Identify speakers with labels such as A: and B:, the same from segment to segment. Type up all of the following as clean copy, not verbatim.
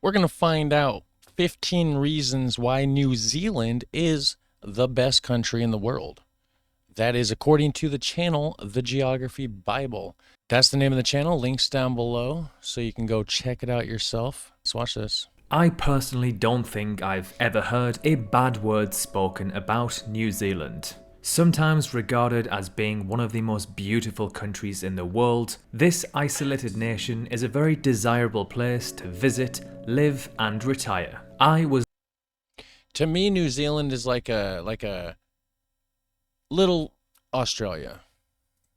A: We're going to find out 15 reasons why New Zealand is the best country in the world. That is according to the channel, The Geography Bible. That's the name of the channel. Links down below so you can go check it out yourself. Let's watch this.
B: I personally don't think I've ever heard a bad word spoken about New Zealand. Sometimes regarded as being one of the most beautiful countries in the world, this isolated nation is a very desirable place to visit, live and retire.
A: To me, New Zealand is like a little Australia.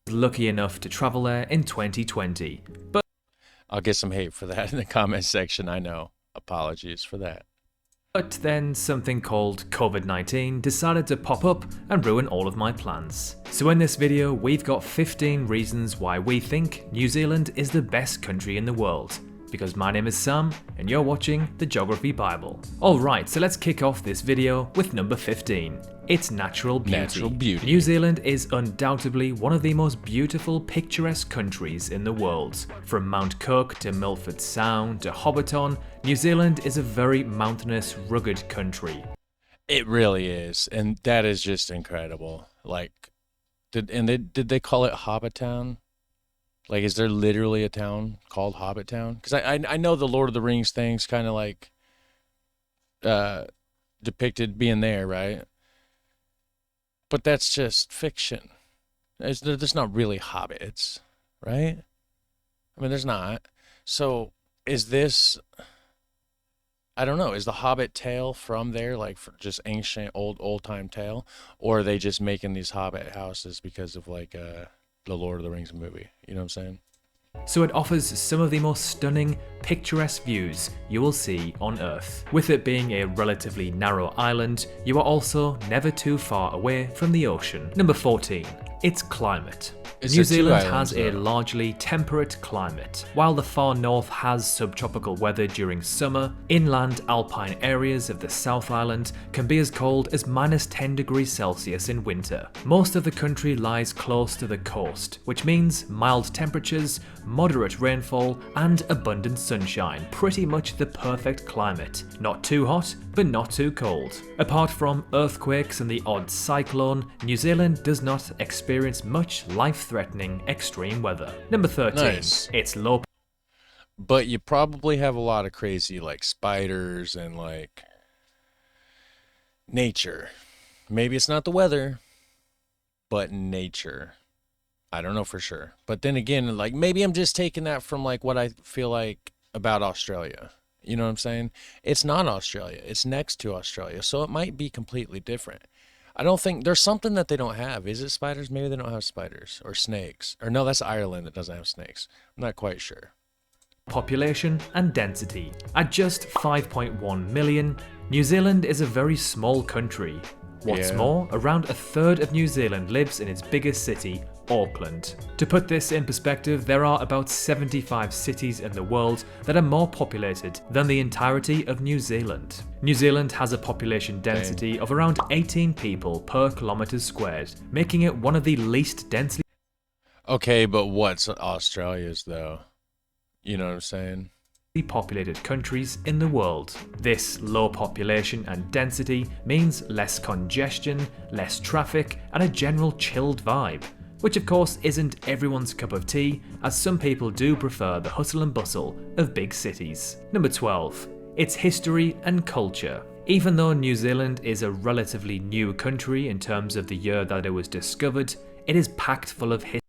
B: Lucky enough to travel there in 2020, but
A: I'll get some hate for that in the comment section, I know. Apologies for that.
B: then something called COVID-19 decided to pop up and ruin all of my plans. So in this video, we've got 15 reasons why we think New Zealand is the best country in the world. Because my name is Sam, and you're watching The Geography Bible. Alright, so let's kick off this video with number 15. Its natural beauty. New Zealand is undoubtedly one of the most beautiful, picturesque countries in the world. From Mount Cook to Milford Sound to Hobbiton, New Zealand is a very mountainous, rugged country.
A: It really is, and that is just incredible. Like, did they call it Hobbiton? Like, is there literally a town called Hobbiton? Because I know the Lord of the Rings things kind of like depicted being there, right? But that's just fiction. There's not really hobbits, right? I mean, there's not. So is this, I don't know, is the Hobbit tale from there, like for just ancient, old-time tale? Or are they just making these Hobbit houses because of like the Lord of the Rings movie? You know what I'm saying?
B: So it offers some of the most stunning, picturesque views you will see on Earth. With it being a relatively narrow island, you are also never too far away from the ocean. Number 14. Its climate. New Zealand has a largely temperate climate. While the far north has subtropical weather during summer, inland alpine areas of the South Island can be as cold as -10 degrees Celsius in winter. Most of the country lies close to the coast, which means mild temperatures, moderate rainfall, and abundant sunshine. Pretty much the perfect climate. Not too hot, but not too cold. Apart from earthquakes and the odd cyclone, New Zealand does not experience much life-threatening extreme weather. Number 13.
A: Nice.
B: It's low.
A: But you probably have a lot of crazy like spiders and like nature. Maybe it's not the weather, but nature. I don't know for sure. But then again, like maybe I'm just taking that from like what I feel like about Australia. You know what I'm saying? It's not Australia. It's next to Australia. So it might be completely different. I don't think there's something that they don't have. Is it spiders? Maybe they don't have spiders or snakes. Or no, that's Ireland that doesn't have snakes. I'm not quite sure.
B: Population and density. At just 5.1 million, New Zealand is a very small country. What's more, around a third of New Zealand lives in its biggest city, Auckland. To put this in perspective, there are about 75 cities in the world that are more populated than the entirety of New Zealand. New Zealand has a population density of around 18 people per kilometre squared, making it one of the least densely.
A: Okay, but what's Australia's though? You know what I'm saying?
B: Populated countries in the world. This low population and density means less congestion, less traffic, and a general chilled vibe. Which of course isn't everyone's cup of tea, as some people do prefer the hustle and bustle of big cities. Number 12. Its history and culture. Even though New Zealand is a relatively new country in terms of the year that it was discovered, it is packed full of history.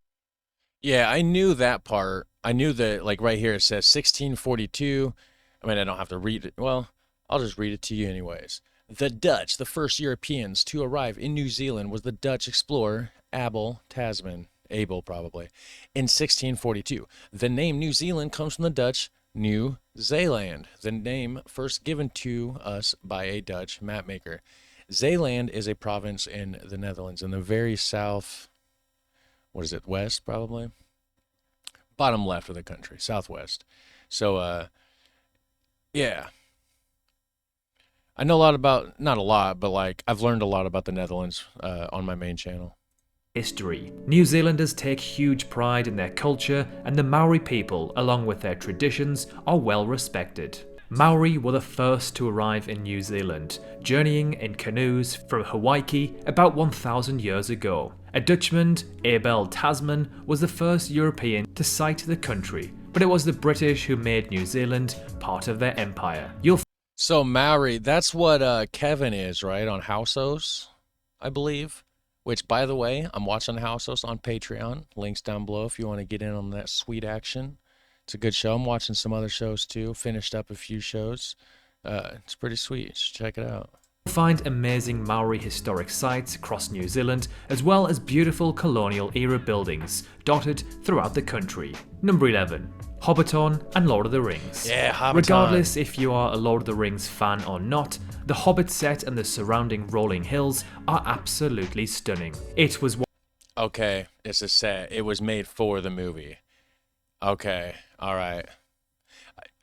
A: Yeah, I knew that part. I knew that, like right here it says 1642. I mean, I don't have to read it. Well, I'll just read it to you anyways. The Dutch, the first Europeans to arrive in New Zealand, was the Dutch explorer Abel Tasman, Abel probably, in 1642. The name New Zealand comes from the Dutch New Zeeland, the name first given to us by a Dutch mapmaker. Zeeland is a province in the Netherlands in the very south, what is it, west probably? Bottom left of the country, southwest. So, yeah. I know a lot about, not a lot, but like I've learned a lot about the Netherlands on my main channel.
B: History. New Zealanders take huge pride in their culture, and the Maori people, along with their traditions, are well respected. Maori were the first to arrive in New Zealand, journeying in canoes from Hawaii about 1,000 years ago. A Dutchman, Abel Tasman, was the first European to sight the country, but it was the British who made New Zealand part of their empire.
A: So Maori, that's what Kevin is, right? On Houseos, I believe. Which, by the way, I'm watching Houseos on Patreon. Links down below if you want to get in on that sweet action. It's a good show. I'm watching some other shows too. Finished up a few shows. It's pretty sweet. Check it out.
B: You'll find amazing Maori historic sites across New Zealand, as well as beautiful colonial era buildings dotted throughout the country. Number 11. Hobbiton and Lord of the Rings.
A: Yeah, Hobbiton.
B: Regardless if you are a Lord of the Rings fan or not, the Hobbit set and the surrounding rolling hills are absolutely stunning. It was
A: Okay, it's a set. It was made for the movie. Okay, all right.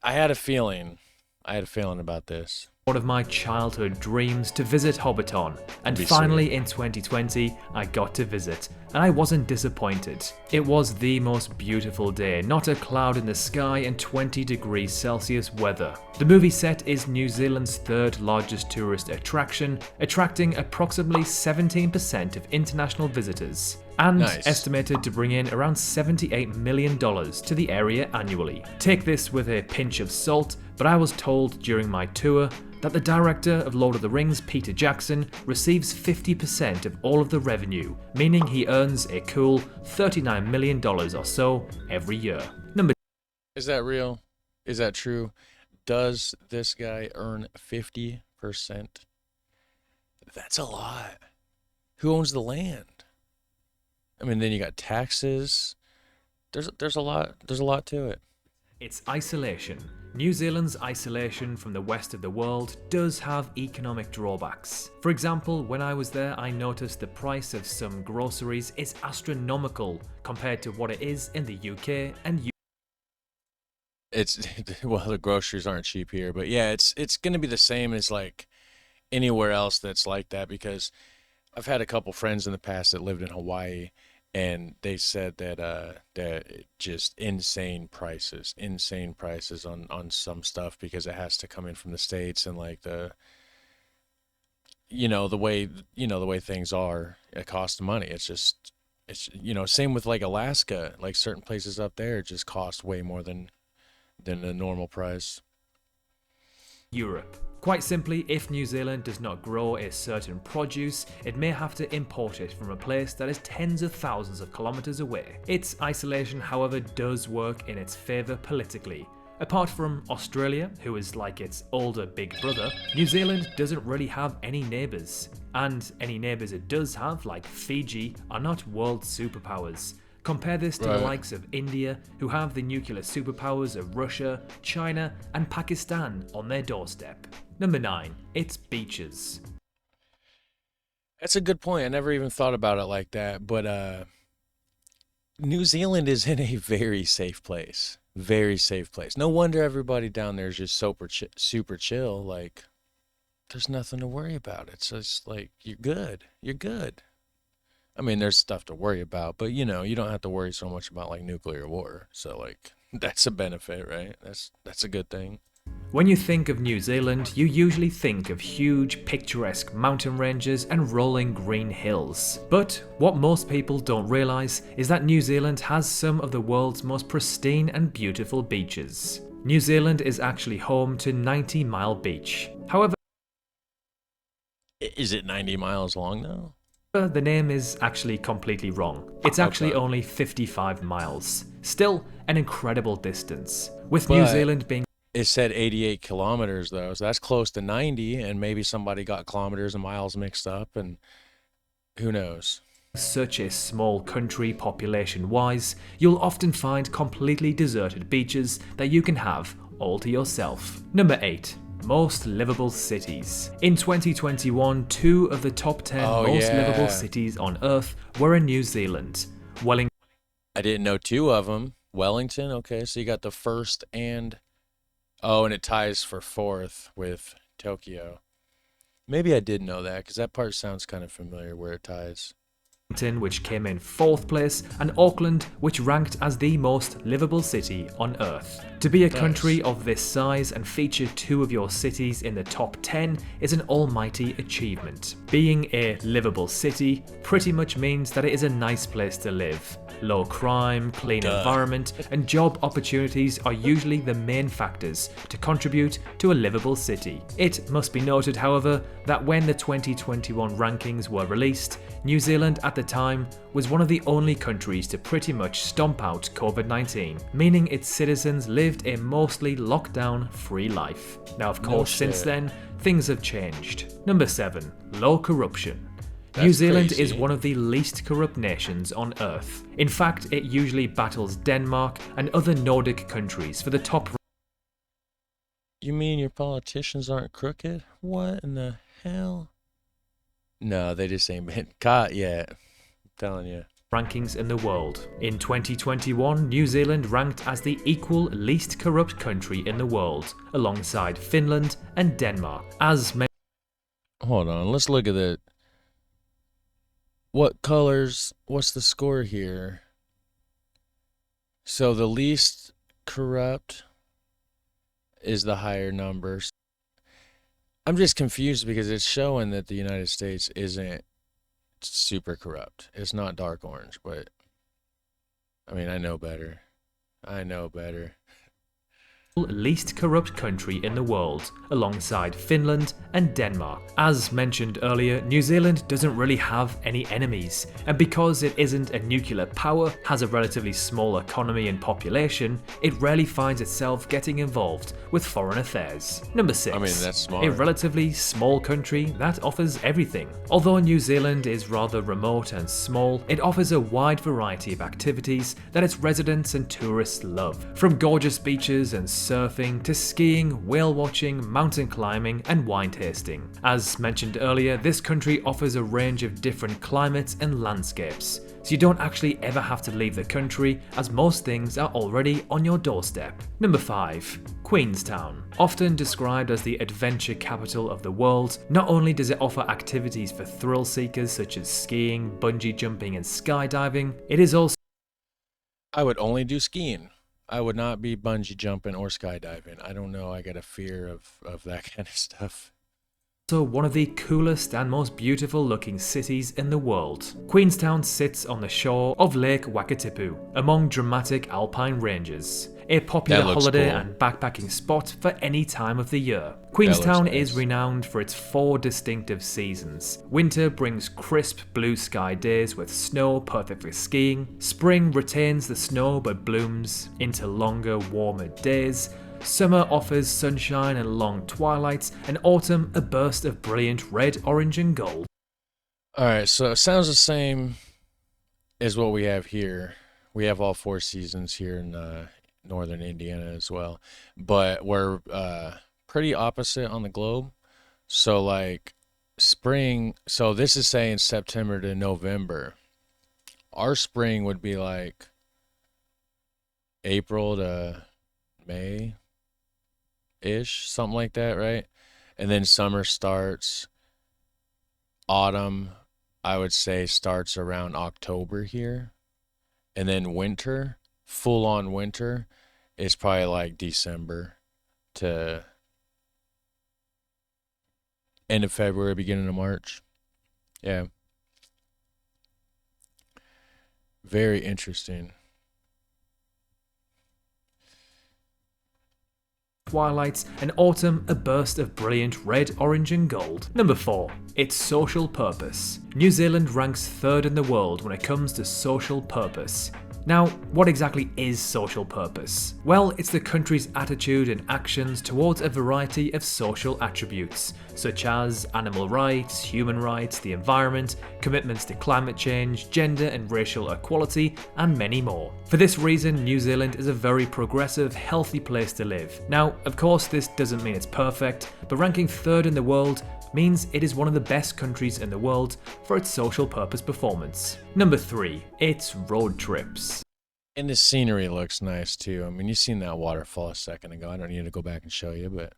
A: I had a feeling. I had a feeling about this.
B: one of my childhood dreams to visit Hobbiton, and
A: Be
B: finally
A: sweet.
B: in 2020 I got to visit, and I wasn't disappointed. It was the most beautiful day, not a cloud in the sky and 20 degrees Celsius weather. The movie set is New Zealand's third largest tourist attraction, attracting approximately 17% of international visitors, and
A: Nice.
B: estimated to bring in around $78 million to the area annually. Take this with a pinch of salt, but I was told during my tour that the director of Lord of the Rings, Peter Jackson, receives 50% of all of the revenue, meaning he earns a cool $39 million or so every year. Number
A: Is that real? Is that true? Does this guy earn 50%? That's a lot. Who owns the land? I mean, then you got taxes. There's a lot to it.
B: It's isolation. New Zealand's isolation from the rest of the world does have economic drawbacks. For example, when I was there, I noticed the price of some groceries is astronomical compared to what it is in the UK and
A: It's well, the groceries aren't cheap here, but yeah, it's going to be the same as like anywhere else that's like that, because I've had a couple friends in the past that lived in Hawaii, and they said that just insane prices on some stuff, because it has to come in from the States, and like the way things are, it costs money. It's same with like Alaska, like certain places up there just cost way more than the normal price.
B: Europe. Quite simply, if New Zealand does not grow a certain produce, it may have to import it from a place that is tens of thousands of kilometers away. Its isolation, however, does work in its favour politically. Apart from Australia, who is like its older big brother, New Zealand doesn't really have any neighbours. And any neighbours it does have, like Fiji, are not world superpowers. Compare this to the
A: Right.
B: likes of India, who have the nuclear superpowers of Russia, China, and Pakistan on their doorstep. Number 9. Its beaches.
A: That's a good point. I never even thought about it like that, but New Zealand is in a very safe place. Very safe place. No wonder everybody down there is just super chill. Like, there's nothing to worry about. It's just like, you're good. You're good. I mean, there's stuff to worry about, but you don't have to worry so much about like nuclear war. So like, that's a benefit, right? That's a good thing.
B: When you think of New Zealand, you usually think of huge, picturesque mountain ranges and rolling green hills. But what most people don't realise is that New Zealand has some of the world's most pristine and beautiful beaches. New Zealand is actually home to 90 Mile Beach. However,
A: Is it 90 miles long though?
B: the name is actually completely wrong. It's actually
A: Okay.
B: only 55 miles. Still an incredible distance. With New
A: But-
B: Zealand being
A: It said 88 kilometers though, so that's close to 90, and maybe somebody got kilometers and miles mixed up, and who knows?
B: such a small country population-wise, you'll often find completely deserted beaches that you can have all to yourself. Number 8. Most livable cities. In 2021, 2 of the top 10
A: Oh,
B: most
A: yeah.
B: livable cities on Earth were in New Zealand. Wellington
A: I didn't know 2 of them. Wellington, okay, so you got the first and it ties for 4th with Tokyo. Maybe I did know that, because that part sounds kind of familiar where it ties.
B: Wellington, which came in 4th place, and Auckland, which ranked as the most livable city on Earth. To be a country of this size and feature 2 of your cities in the top 10 is an almighty achievement. Being a livable city pretty much means that it is a nice place to live. Low crime, clean environment, and job opportunities are usually the main factors to contribute to a livable city. It must be noted, however, that when the 2021 rankings were released, New Zealand at the time was one of the only countries to pretty much stomp out COVID-19, meaning its citizens lived a mostly lockdown-free life. Now, of course, since then, things have changed. Number 7. Low corruption. New Zealand is one of the least corrupt nations on Earth. In fact, it usually battles Denmark and other Nordic countries for the top.
A: You mean your politicians aren't crooked? What in the hell? No, they just ain't been caught yet. I'm telling you.
B: Rankings in the world. In 2021, New Zealand ranked as the equal least corrupt country in the world, alongside Finland and Denmark.
A: Hold on, let's look at it. What colors? What's the score here? So the least corrupt is the higher numbers. I'm just confused because it's showing that the United States isn't super corrupt. It's not dark orange, but I mean, I know better.
B: Least corrupt country in the world, alongside Finland and Denmark. As mentioned earlier, New Zealand doesn't really have any enemies, and because it isn't a nuclear power, has a relatively small economy and population, it rarely finds itself getting involved with foreign affairs. Number 6.
A: I mean, that's smart.
B: A relatively small country that offers everything. Although New Zealand is rather remote and small, it offers a wide variety of activities that its residents and tourists love. From gorgeous beaches and surfing to skiing, whale watching, mountain climbing, and wine tasting. As mentioned earlier, this country offers a range of different climates and landscapes, so you don't actually ever have to leave the country, as most things are already on your doorstep. Number 5. Queenstown. Often described as the adventure capital of the world, not only does it offer activities for thrill seekers such as skiing, bungee jumping, and skydiving, it is also.
A: I would only do skiing. I would not be bungee jumping or skydiving. I don't know. I got a fear of that kind of stuff.
B: Also one of the coolest and most beautiful looking cities in the world. Queenstown sits on the shore of Lake Wakatipu, among dramatic alpine ranges. A popular holiday and backpacking spot for any time of the year. Queenstown is renowned for its 4 distinctive seasons. Winter brings crisp blue sky days with snow perfect for skiing. Spring retains the snow but blooms into longer, warmer days. Summer offers sunshine and long twilights, and autumn a burst of brilliant red, orange, and gold.
A: Alright, so it sounds the same as what we have here. We have all 4 seasons here in northern Indiana as well, but we're pretty opposite on the globe. So like spring, so this is saying September to November. Our spring would be like April to May ish, something like that, right? And then summer starts. Autumn, I would say, starts around October here. And then winter, full on winter, is probably like December to end of February, beginning of March. Yeah. Very interesting.
B: Twilights, and autumn a burst of brilliant red, orange, and gold. Number 4. Its social purpose. New Zealand ranks 3rd in the world when it comes to social purpose. Now, what exactly is social purpose? Well, it's the country's attitude and actions towards a variety of social attributes, such as animal rights, human rights, the environment, commitments to climate change, gender and racial equality, and many more. For this reason, New Zealand is a very progressive, healthy place to live. Now, of course, this doesn't mean it's perfect, but ranking 3rd in the world means it is one of the best countries in the world for its social purpose performance. Number 3. Its road trips.
A: And the scenery looks nice too. I mean, you seen that waterfall a second ago. I don't need to go back and show you, but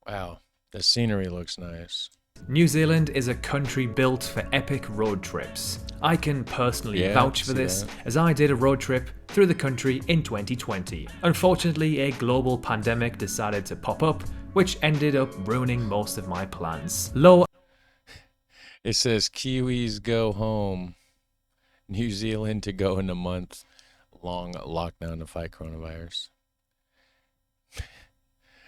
A: wow, the scenery looks nice.
B: New Zealand is a country built for epic road trips. I can personally
A: Yeah,
B: vouch for
A: see
B: this,
A: that.
B: as I did a road trip through the country in 2020. Unfortunately, a global pandemic decided to pop up, which ended up ruining most of my plans. Low
A: It says Kiwis go home, New Zealand to go in a month long lockdown to fight coronavirus.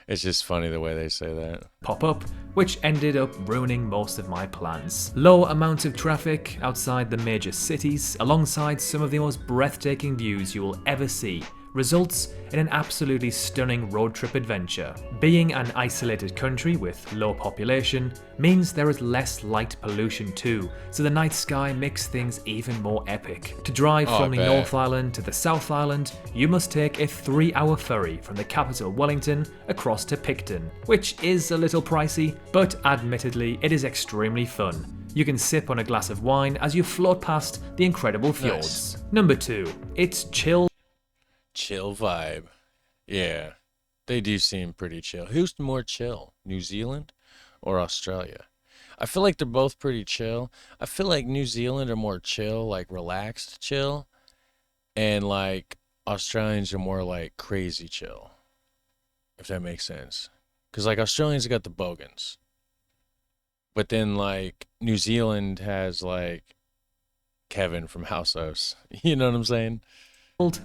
A: It's just funny the way they say that.
B: pop up, which ended up ruining most of my plans. Low amount of traffic outside the major cities, alongside some of the most breathtaking views you will ever see, results in an absolutely stunning road trip adventure. Being an isolated country with low population means there is less light pollution too, so the night sky makes things even more epic. To drive
A: Oh,
B: from
A: I
B: the
A: bet.
B: North Island to the South Island, you must take a 3-hour ferry from the capital Wellington across to Picton, which is a little pricey, but admittedly it is extremely fun. You can sip on a glass of wine as you float past the incredible fjords. Number 2. It's chill
A: Chill vibe. Yeah, they do seem pretty chill. Who's more chill, New Zealand or Australia? I feel like they're both pretty chill. I feel like New Zealand are more chill, like relaxed chill, and like Australians are more like crazy chill, if that makes sense. Because like Australians got the bogans, but then like New Zealand has like Kevin from House House. You know what I'm saying?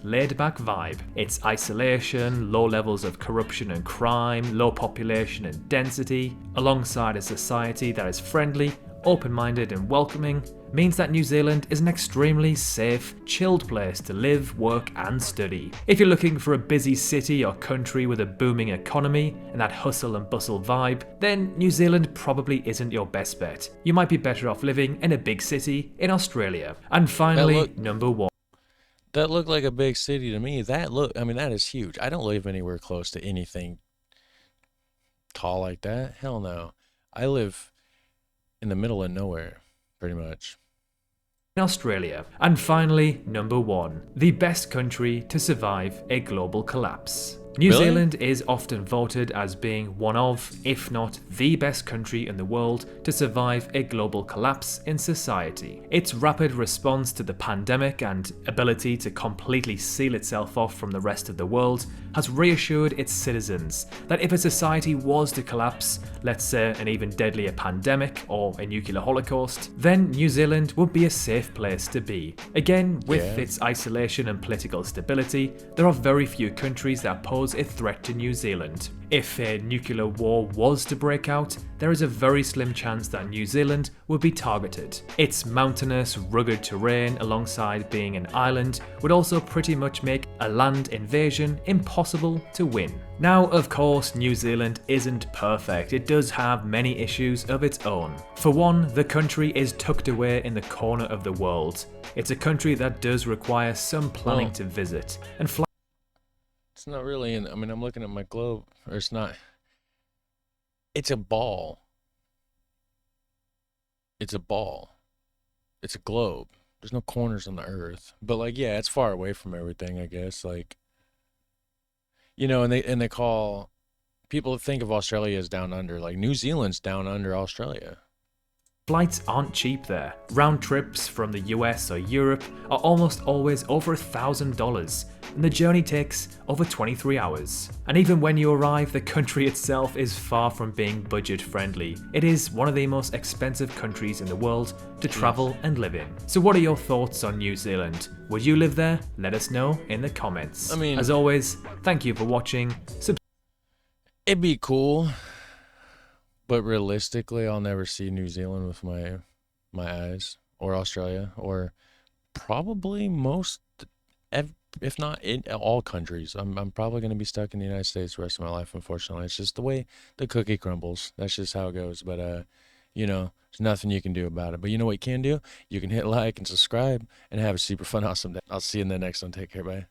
B: laid-back vibe. Its isolation, low levels of corruption and crime, low population and density, alongside a society that is friendly, open-minded and welcoming, means that New Zealand is an extremely safe, chilled place to live, work and study. If you're looking for a busy city or country with a booming economy and that hustle and bustle vibe, then New Zealand probably isn't your best bet. You might be better off living in a big city in Australia. And finally, number 1.
A: That looked like a big city to me. I mean, that is huge. I don't live anywhere close to anything tall like that. Hell no. I live in the middle of nowhere, pretty much.
B: In Australia. And finally, number 1. The best country to survive a global collapse. New
A: Really?
B: Zealand is often voted as being one of, if not the best country in the world to survive a global collapse in society. Its rapid response to the pandemic and ability to completely seal itself off from the rest of the world has reassured its citizens that if a society was to collapse, let's say an even deadlier pandemic or a nuclear holocaust, then New Zealand would be a safe place to be. Again, with its isolation and political stability, there are very few countries that pose a threat to New Zealand. If a nuclear war was to break out, there is a very slim chance that New Zealand would be targeted. Its mountainous, rugged terrain, alongside being an island, would also pretty much make a land invasion impossible to win. Now, of course, New Zealand isn't perfect. It does have many issues of its own. For one, the country is tucked away in the corner of the world. It's a country that does require some planning to visit, and
A: It's not really I mean, I'm looking at my globe, or it's not. It's a ball. It's a ball. It's a globe. There's no corners on the earth. But like, yeah, it's far away from everything, I guess. Like, you know, and they call people think of Australia as down under. Like New Zealand's down under Australia.
B: flights aren't cheap there. Round trips from the US or Europe are almost always over $1,000, and the journey takes over 23 hours. And even when you arrive, the country itself is far from being budget friendly. It is one of the most expensive countries in the world to travel and live in. So what are your thoughts on New Zealand? Would you live there? Let us know in the comments.
A: I mean,
B: as always, thank you for watching.
A: It'd be cool, but realistically, I'll never see New Zealand with my eyes, or Australia, or probably most, if not in all countries. I'm probably going to be stuck in the United States the rest of my life, unfortunately. It's just the way the cookie crumbles. That's just how it goes. But, you know, there's nothing you can do about it. But you know what you can do? You can hit like and subscribe and have a super fun, awesome day. I'll see you in the next one. Take care. Bye.